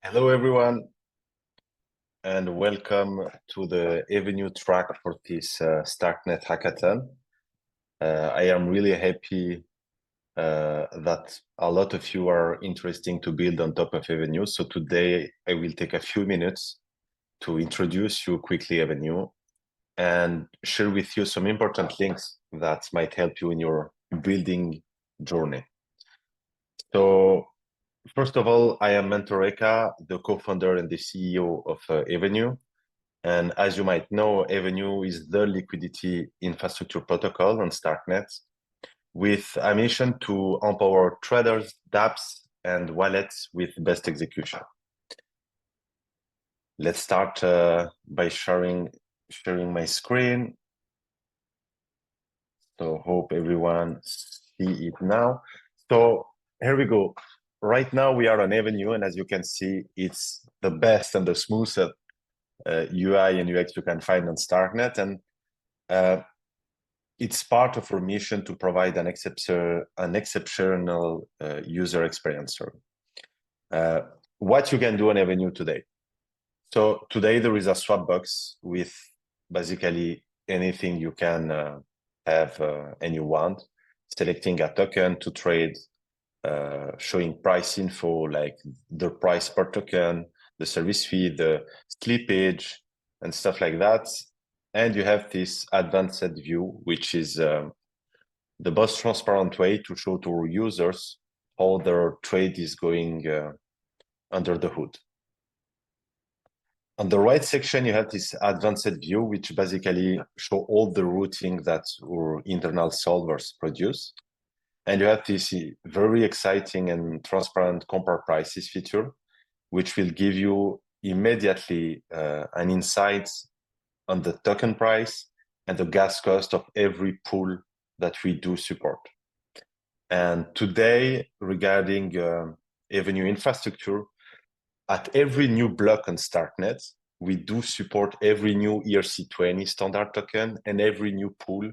Hello, everyone, and welcome to the AVNU track for this Starknet Hackathon. I am really happy that a lot of you are interested to build on top of AVNU. So today I will take a few minutes to introduce you quickly AVNU and share with you some important links that might help you in your building journey. So first of all, I am Mentor Eka, the co-founder and the CEO of AVNU. And as you might know, AVNU is the liquidity infrastructure protocol on Starknet with a mission to empower traders, dApps, and wallets with best execution. Let's start by sharing my screen. So hope everyone see it now. So here we go. Right now we are on AVNU, and as you can see, it's the best and the smoothest UI and UX you can find on Starknet, and it's part of our mission to provide an exceptional user experience. What you can do on AVNU today. So today there is a swap box with basically anything you can have and you want, selecting a token to trade, showing price info like the price per token, the service fee, the slippage, and stuff like that. And you have this advanced view, which is the most transparent way to show to our users how their trade is going under the hood. On the right section, you have this advanced view, which basically show all the routing that our internal solvers produce. And you have this very exciting and transparent compare prices feature, which will give you immediately an insight on the token price and the gas cost of every pool that we do support. And today, regarding AVNU infrastructure, at every new block on Starknet, we do support every new ERC20 standard token and every new pool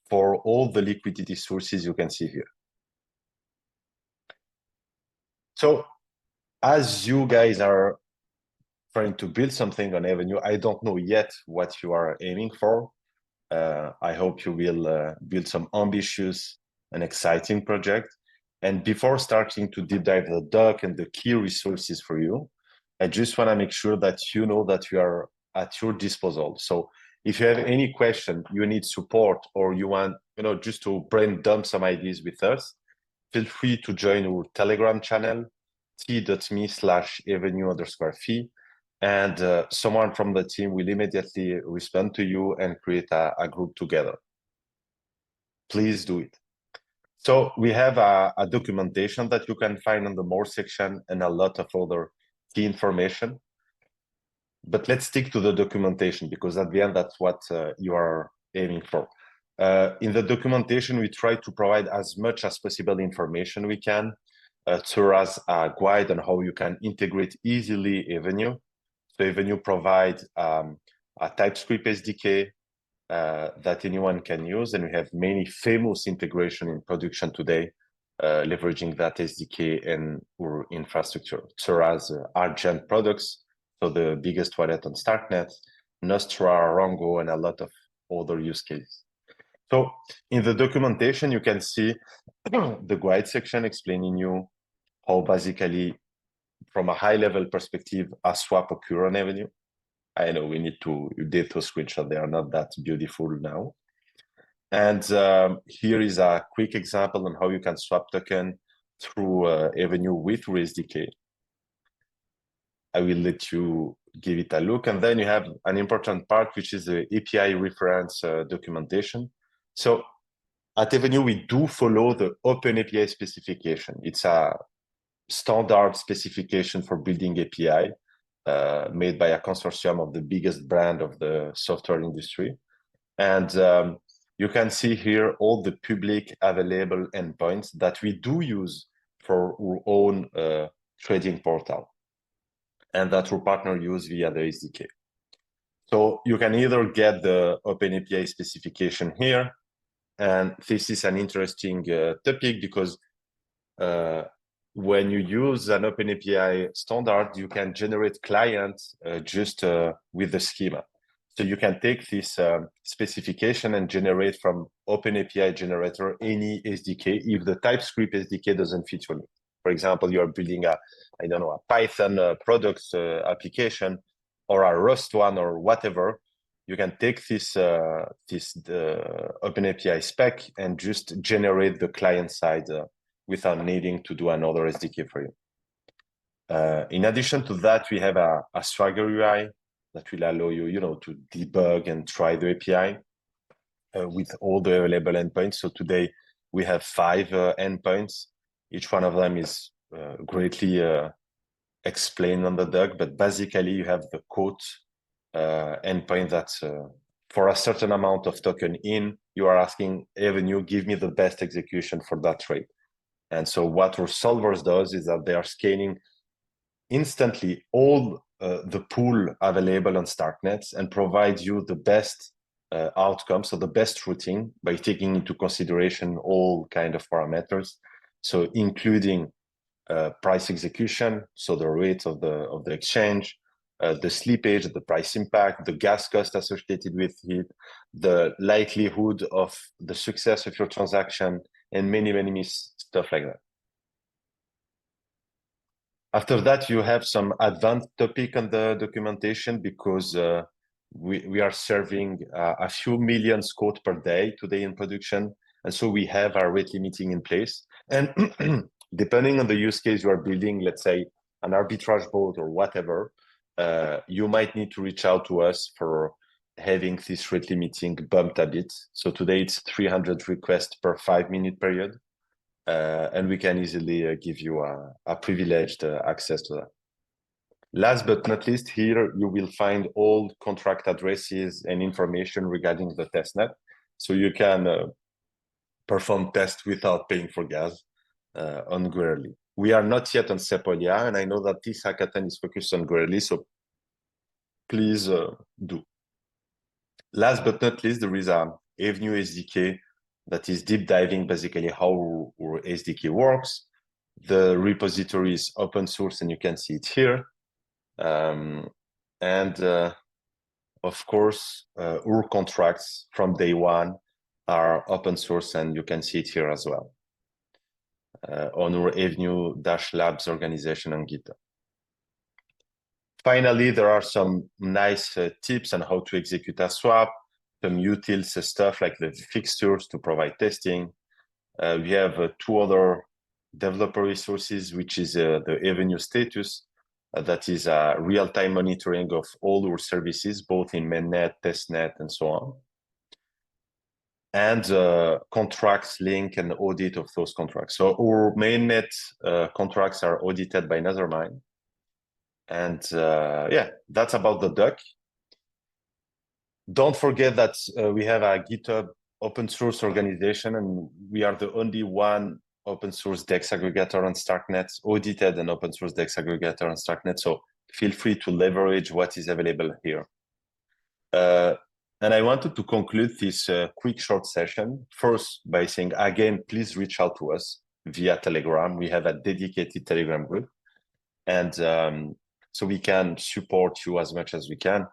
for all the liquidity sources you can see here. So as you guys are trying to build something on AVNU, I don't know yet what you are aiming for. I hope you will build some ambitious and exciting project. And before starting to deep dive the doc and the key resources for you, I just want to make sure that you know that you are at your disposal. So if you have any question, you need support, or you want, just to brain dump some ideas with us, feel free to join our Telegram channel, t.me/AVNU_fee. And someone from the team will immediately respond to you and create a group together. Please do it. So we have a documentation that you can find on the more section and a lot of other key information. But let's stick to the documentation, because at the end, that's what you are aiming for. In the documentation, we try to provide as much as possible information we can, as a guide on how you can integrate easily AVNU. So AVNU provides a TypeScript SDK that anyone can use, and we have many famous integration in production today, leveraging that SDK and our infrastructure, as Argent products, so the biggest wallet on Starknet, Nostra, Rongo, and a lot of other use cases. So in the documentation, you can see the guide section explaining you how basically, from a high-level perspective, a swap occurs on AVNU. I know we need to update those screenshots. They are not that beautiful now. And here is a quick example on how you can swap token through AVNU with SDK. I will let you give it a look. And then you have an important part, which is the API reference documentation. So at AVNU, we do follow the Open API specification. It's a standard specification for building API made by a consortium of the biggest brand of the software industry. And you can see here all the public available endpoints that we do use for our own trading portal, and that our partner use via the SDK. So you can either get the Open API specification here, and this is an interesting topic because when you use an OpenAPI standard, you can generate clients just with the schema. So you can take this specification and generate from OpenAPI generator any SDK if the TypeScript SDK doesn't fit your need. For example, you're building a Python product application or a Rust one or whatever. You can take this OpenAPI spec and just generate the client side without needing to do another SDK for you. In addition to that, we have a Swagger UI that will allow you, to debug and try the API with all the available endpoints. So today we have 5 endpoints. Each one of them is greatly explained on the doc, but basically you have the quote endpoint that's for a certain amount of token in, you are asking AVNU, give me the best execution for that trade. And so what our solvers does is that they are scanning instantly all the pool available on Starknet and provide you the best outcome, so the best routing by taking into consideration all kind of parameters. So including price execution, so the rate of the exchange, the slippage, the price impact, the gas cost associated with it, the likelihood of the success of your transaction, and many stuff like that. After that, you have some advanced topic on the documentation because we are serving a few million quotes per day today in production. And so we have our rate limiting in place. And depending on the use case you are building, let's say an arbitrage bot or whatever, you might need to reach out to us for having this rate limiting bumped a bit. So today it's 300 requests per 5-minute period. And we can easily give you a privileged access to that. Last but not least, here you will find all contract addresses and information regarding the testnet. So you can perform tests without paying for gas on Guerrilla. We are not yet on Sepolia, and I know that this hackathon is focused on Guerrilla, so please do. Last but not least, there is a AVNU SDK that is deep diving basically how our SDK works. The repository is open source and you can see it here. Of course, our contracts from day one are open source and you can see it here as well on our AVNU-Labs organization on GitHub. Finally, there are some nice tips on how to execute a swap, some utils stuff like the fixtures to provide testing. We have 2 other developer resources, which is the AVNU status, that is real-time monitoring of all our services, both in mainnet, testnet, and so on. And contracts link and audit of those contracts. So our mainnet contracts are audited by Nethermind. And yeah, that's about the doc. Don't forget that we have a GitHub open source organization, and we are the only one open source DEX aggregator on Starknet, audited and open source DEX aggregator on Starknet. So feel free to leverage what is available here. And I wanted to conclude this quick short session first by saying, again, please reach out to us via Telegram. We have a dedicated Telegram group. And so we can support you as much as we can.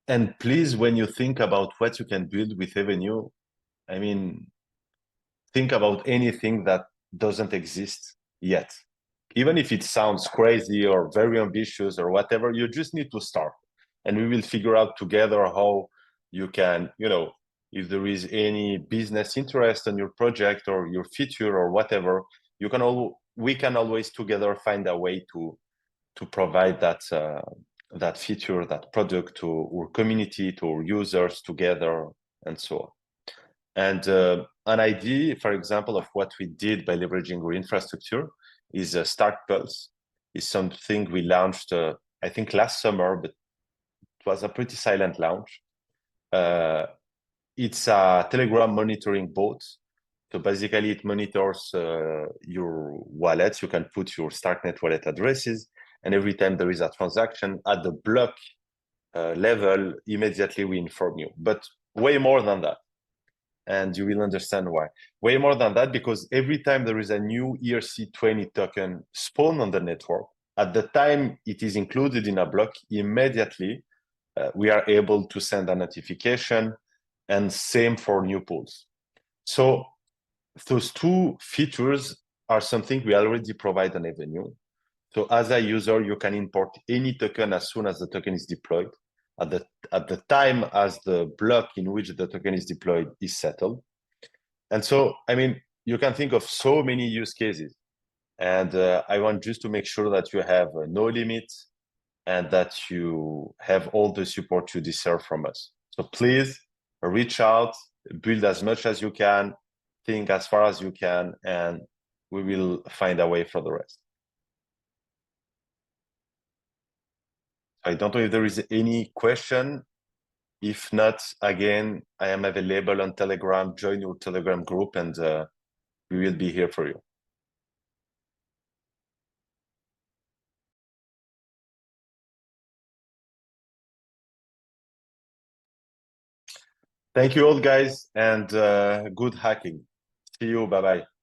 And please, when you think about what you can build with AVNU, I mean, think about anything that doesn't exist yet. Even if it sounds crazy or very ambitious or whatever, you just need to start. And we will figure out together how you can, if there is any business interest in your project or your feature or whatever, we can always together find a way to provide that feature, that product to our community, to our users together, and so on. And an idea, for example, of what we did by leveraging our infrastructure is Start Pulse. Is something we launched, I think, last summer, but it was a pretty silent launch. It's a Telegram monitoring bot. So basically, it monitors your wallets. You can put your Starknet wallet addresses, and every time there is a transaction at the block level, immediately we inform you. But way more than that. and you will understand why. Way more than that, because every time there is a new ERC20 token spawned on the network, at the time it is included in a block, immediately we are able to send a notification, and same for new pools. So those two features are something we already provide on AVNU. So as a user, you can import any token as soon as the token is deployed, at the time as the block in which the token is deployed is settled. And so, I mean, you can think of so many use cases. And I want just to make sure that you have no limit and that you have all the support you deserve from us. So please reach out, build as much as you can, think as far as you can, and we will find a way for the rest. I don't know if there is any question. If not, again, I am available on Telegram. Join your Telegram group, and we will be here for you. Thank you all, guys, and good hacking. See you. Bye-bye.